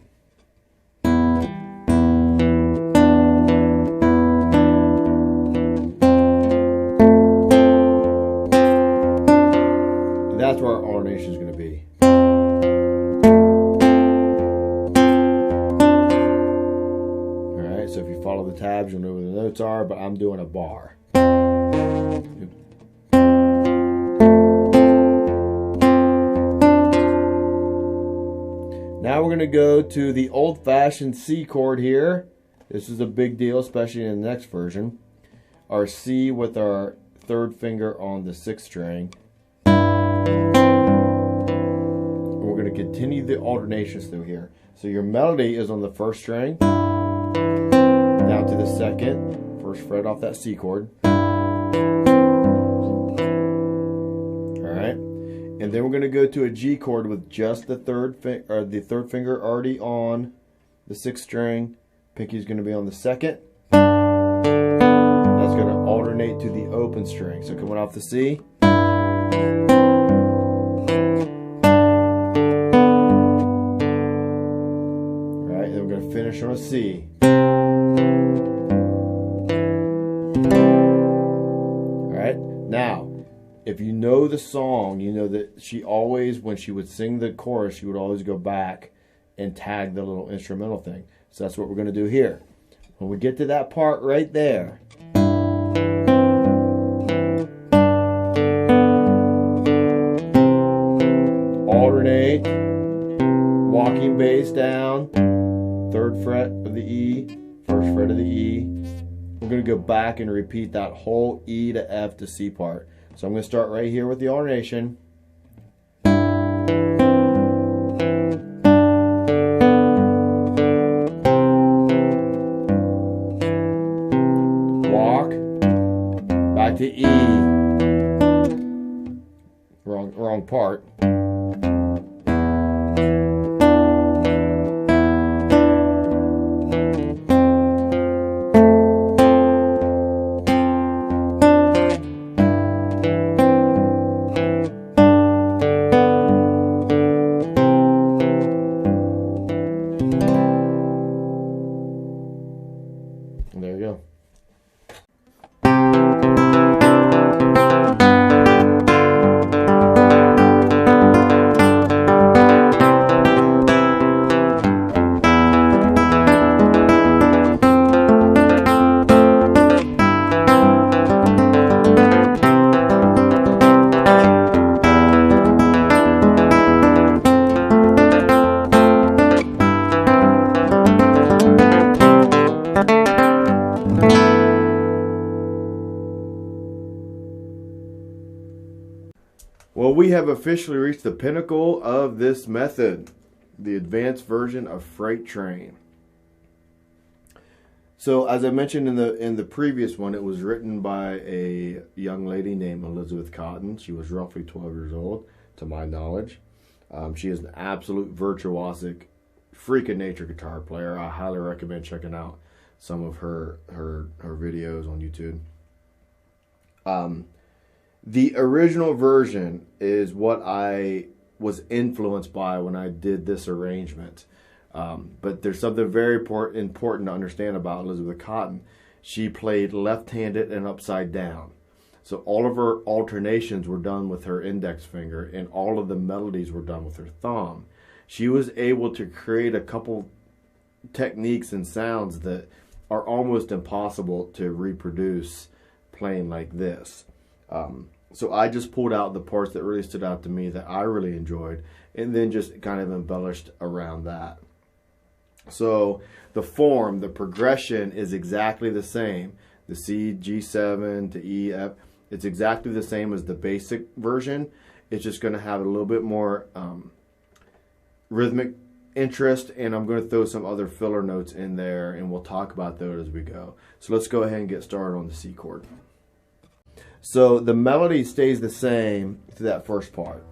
That's where our alternation is going to be. Alright, so if you follow the tabs, you'll know where the notes are, but I'm doing a bar. Now we're going to go to the old-fashioned C chord here. This is a big deal, especially in the next version. Our C with our third finger on the 6th string. We're going to continue the alternations through here. So your melody is on the 1st string, down to the 2nd, 1st fret off that C chord. Alright, and then we're going to go to a G chord with just the third finger already on the 6th string. Pinky is going to be on the 2nd. That's going to alternate to the open string. So coming off the C. Finish on a C. Alright, now, if you know the song, you know that she always, when she would sing the chorus, she would always go back and tag the little instrumental thing. So that's what we're going to do here. When we get to that part right there, alternate, walking bass down, 3rd fret of the E, 1st fret of the E. We're going to go back and repeat that whole E to F to C part. So I'm going to start right here with the alternation. Walk, back to E. Wrong part. There you go. Well, we have officially reached the pinnacle of this method, the advanced version of Freight Train. So, as I mentioned in the previous one, it was written by a young lady named Elizabeth Cotton. She was roughly 12 years old, to my knowledge. She is an absolute virtuosic, freak of nature guitar player. I highly recommend checking out some of her videos on YouTube. The original version is what I was influenced by when I did this arrangement. But there's something very important to understand about Elizabeth Cotton. She played left-handed and upside down. So all of her alternations were done with her index finger, and all of the melodies were done with her thumb. She was able to create a couple techniques and sounds that are almost impossible to reproduce playing like this. So I just pulled out the parts that really stood out to me that I really enjoyed, and then just kind of embellished around that. So the form, the progression is exactly the same. The C, G7 to E, F. It's exactly the same as the basic version. It's just going to have a little bit more rhythmic interest, and I'm going to throw some other filler notes in there, and we'll talk about those as we go. So let's go ahead and get started on the C chord. So the melody stays the same to that first part,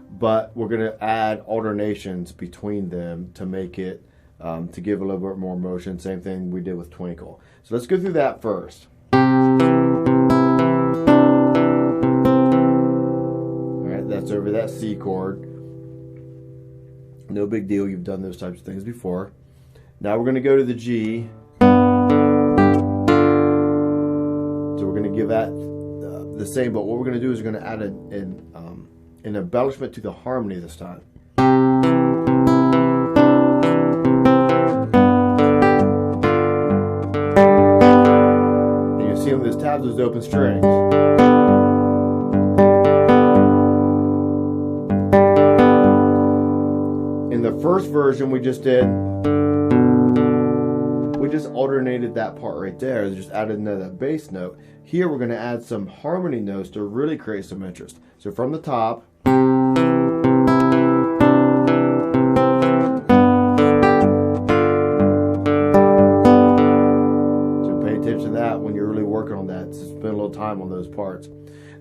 but we're going to add alternations between them to make it, to give a little bit more motion. Same thing we did with Twinkle. So let's go through that first. Alright, that's over that C chord. No big deal, you've done those types of things before. Now we're going to go to the G. So we're going to give that the same, but what we're going to do is we're going to add an embellishment to the harmony this time. And you see on those tabs, those open strings. In the first version we just did, we just alternated that part right there. Just added another bass note. Here we're going to add some harmony notes to really create some interest. So from the top, so pay attention to that when you're really working on that. So spend a little time on those parts.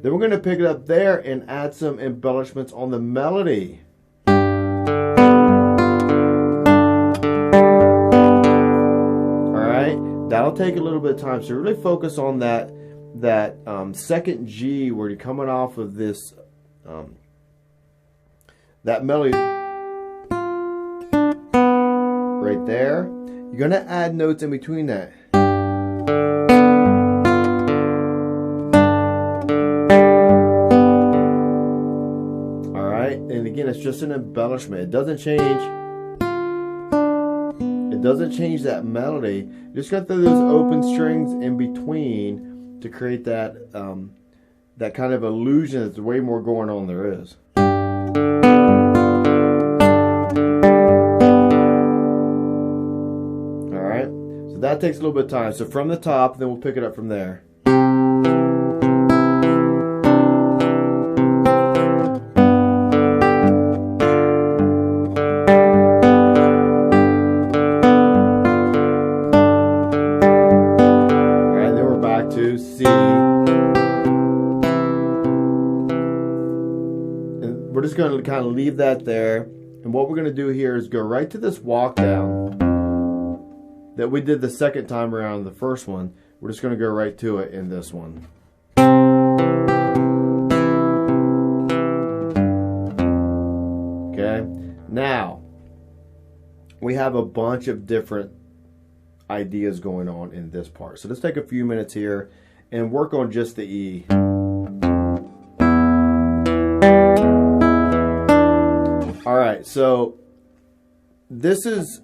Then we're going to pick it up there and add some embellishments on the melody. That'll take a little bit of time, so really focus on that second G where you're coming off of this that melody right there. You're gonna add notes in between that. All right, and again, it's just an embellishment. It doesn't change. Doesn't change that melody. You just got to throw those open strings in between to create that that kind of illusion that there's way more going on than there is. Alright, so that takes a little bit of time. So from the top, then we'll pick it up from there. To C, and we're just going to kind of leave that there, and what we're going to do here is go right to this walk down that we did the second time around the first one. We're just going to go right to it in this one. Okay, now we have a bunch of different ideas going on in this part. So let's take a few minutes here and work on just the E. Alright, so this is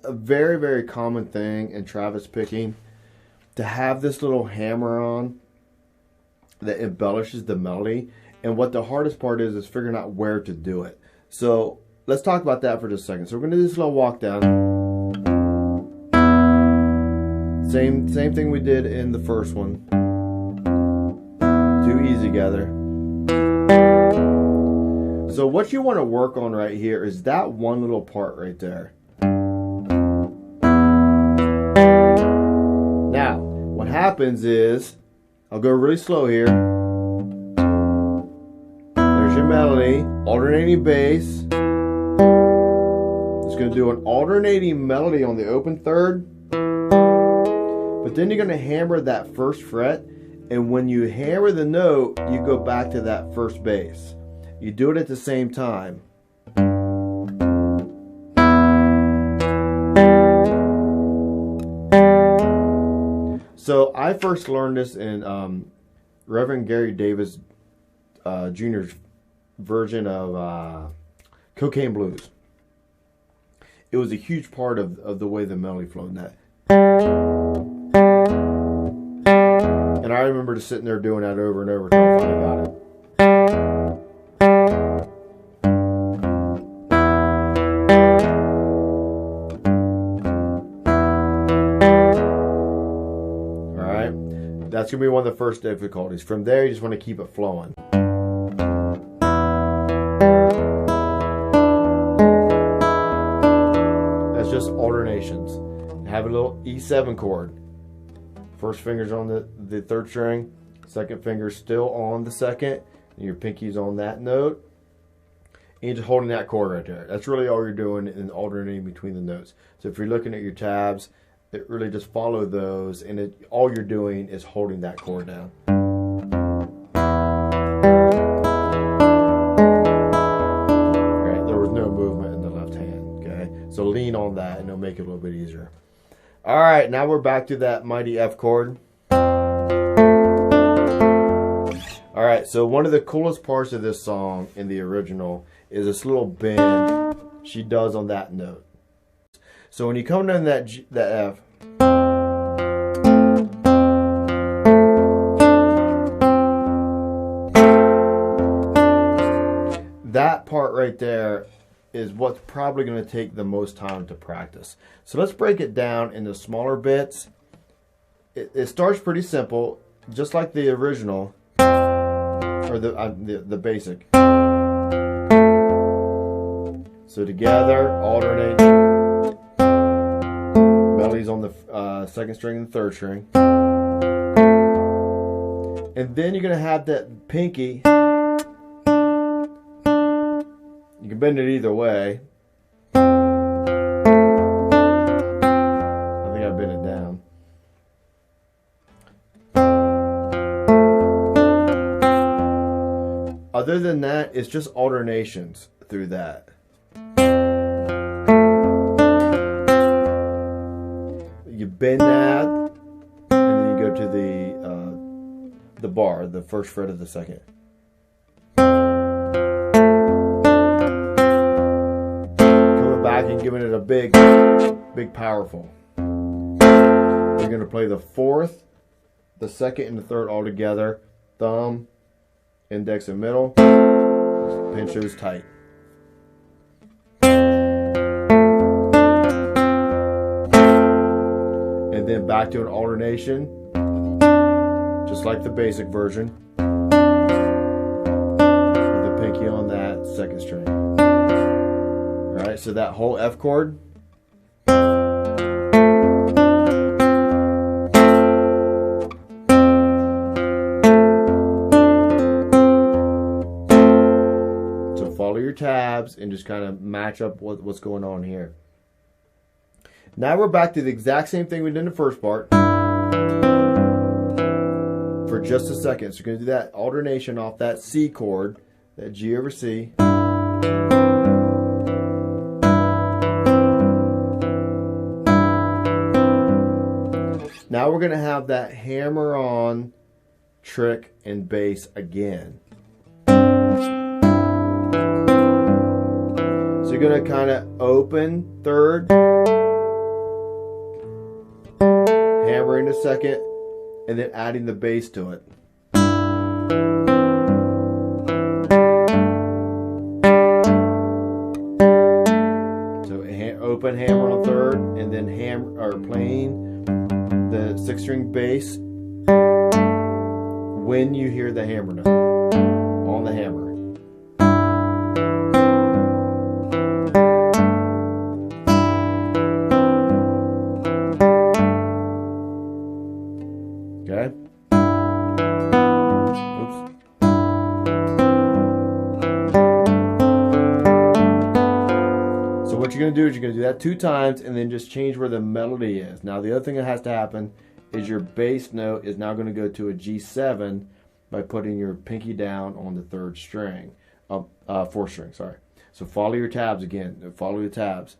a very, very common thing in Travis picking, to have this little hammer on that embellishes the melody. And what the hardest part is figuring out where to do it. So let's talk about that for just a second. So we're going to do this little walk down. Same thing we did in the first one. Two E's together. So what you want to work on right here is that one little part right there. Now, what happens is, I'll go really slow here. There's your melody, alternating bass. Just going to do an alternating melody on the open third. But then you're going to hammer that first fret, and when you hammer the note, you go back to that first bass. You do it at the same time. So I first learned this in Reverend Gary Davis Jr.'s version of Cocaine Blues. It was a huge part of the way the melody flowed in that. And I remember just sitting there doing that over and over until I finally got it. Alright. That's going to be one of the first difficulties. From there, you just want to keep it flowing. That's just alternations. Have a little E7 chord. First finger's on the third string, second finger's still on the second, and your pinky's on that note. And you're just holding that chord right there. That's really all you're doing in alternating between the notes. So if you're looking at your tabs, it really just follow those, and all you're doing is holding that chord down. Okay, there was no movement in the left hand. Okay, so lean on that, and it'll make it a little bit easier. All right, now we're back to that mighty F chord. All right, so one of the coolest parts of this song in the original is this little bend she does on that note. So when you come down that F, that part right there is what's probably going to take the most time to practice. So let's break it down into smaller bits. It starts pretty simple, just like the original, or the basic. So together, alternate. Melodies on the second string and the third string. And then you're going to have that pinky. You can bend it either way. I think I bent it down. Other than that, it's just alternations through that. You bend that, and then you go to the bar, the first fret of the second. And giving it a big powerful. You're going to play the fourth, the second, and the third all together. Thumb, index, and middle. Pinch those tight. And then back to an alternation, just like the basic version. With the pinky on that second string. Alright, so that whole F chord. So follow your tabs and just kind of match up what's going on here. Now we're back to the exact same thing we did in the first part. For just a second. So we're going to do that alternation off that C chord, that G over C. Now we're going to have that hammer on trick and bass again. So you're going to kind of open third, hammering the second, and then adding the bass to it. So open hammer on third, and then playing the sixth string bass when you hear the hammer note on the hammer. Okay. Oops. So what you're going to do is you're going to do that 2 times and then just change where the melody is. Now the other thing that has to happen is your bass note is now going to go to a G7 by putting your pinky down on the third string, fourth string, sorry. So follow your tabs again. Follow your tabs.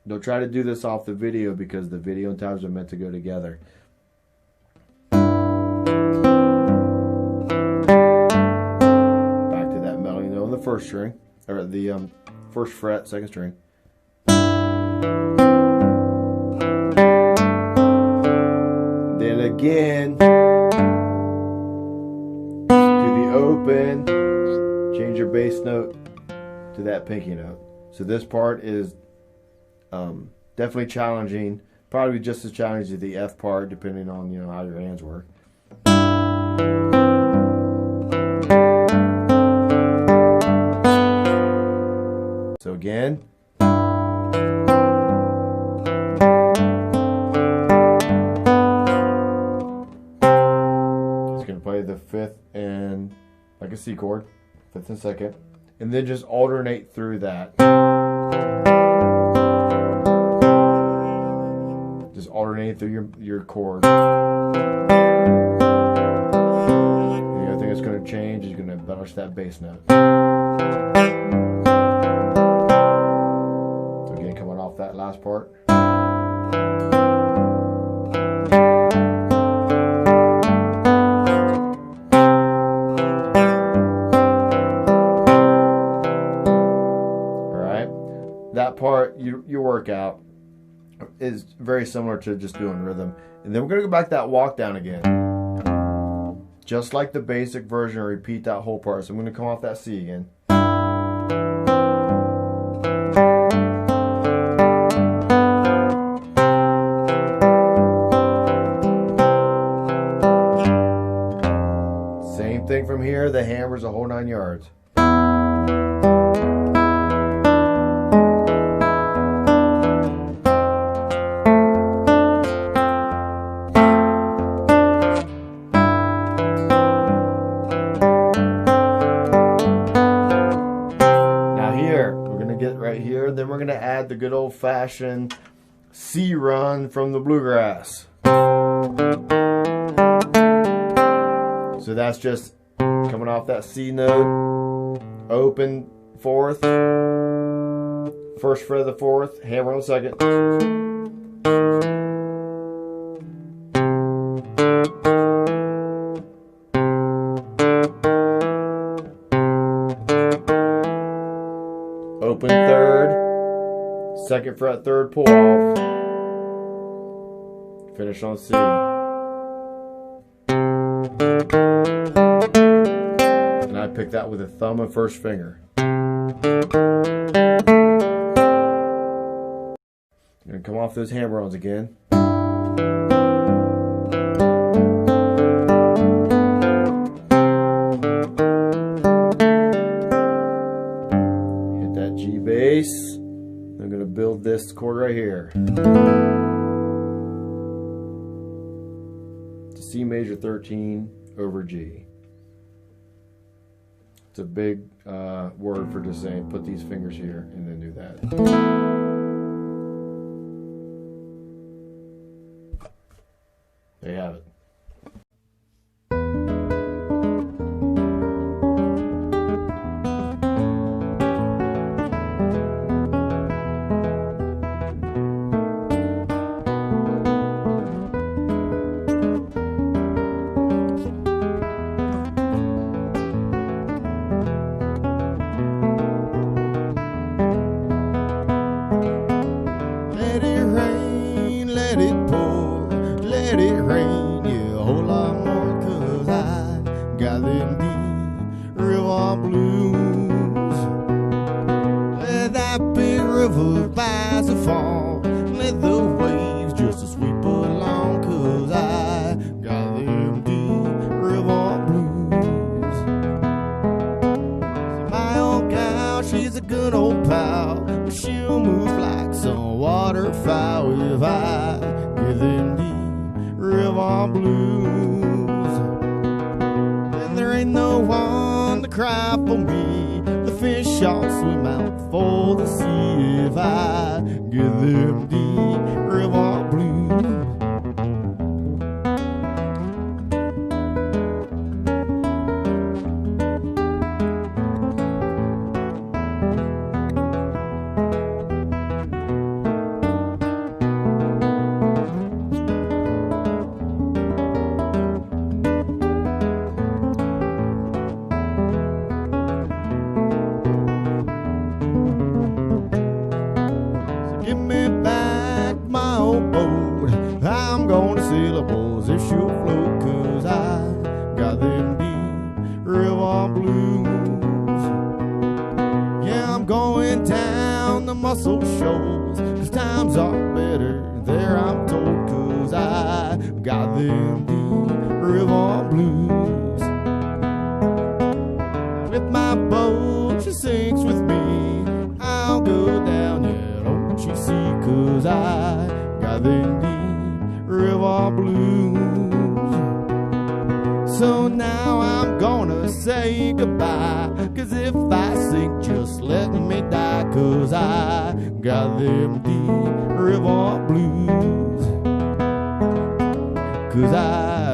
Don't try to do this off the video because the video and tabs are meant to go together. Back to that melody note on the first string, or the first fret, second string. Then again to the open, change your bass note to that pinky note. So this part is definitely challenging, probably just as challenging as the F part, depending on how your hands work. So again. It's going to play the 5th and like a C chord, 5th and 2nd, and then just alternate through that. Just alternate through your chord. The other thing that's going to change is going to embellish that bass note. So again, coming off that last part. That part, your workout is very similar to just doing rhythm. And then we're going to go back to that walk down again. Just like the basic version, repeat that whole part. So I'm going to come off that C again. Same thing from here, the hammer's a whole 9 yards. Then we're going to add the good old-fashioned C run from the bluegrass. So that's just coming off that C note, open 4th, 1st fret of the 4th, hammer on the 2nd. Open 3rd, 2nd fret, 3rd, pull off. Finish on C. And I pick that with a thumb and 1st finger. I'm going to come off those hammer-ons again. G bass. I'm going to build this chord right here. C major 13 over G. It's a big word for just saying put these fingers here and then do that. There you have it. Got them deep river blues. if my boat she sinks with me, I'll go down, yeah, don't you see? 'Cause I got them deep river blues. So now I'm gonna say goodbye, 'cause if I sink, just let me die. 'Cause I got them deep river blues. 'Cause I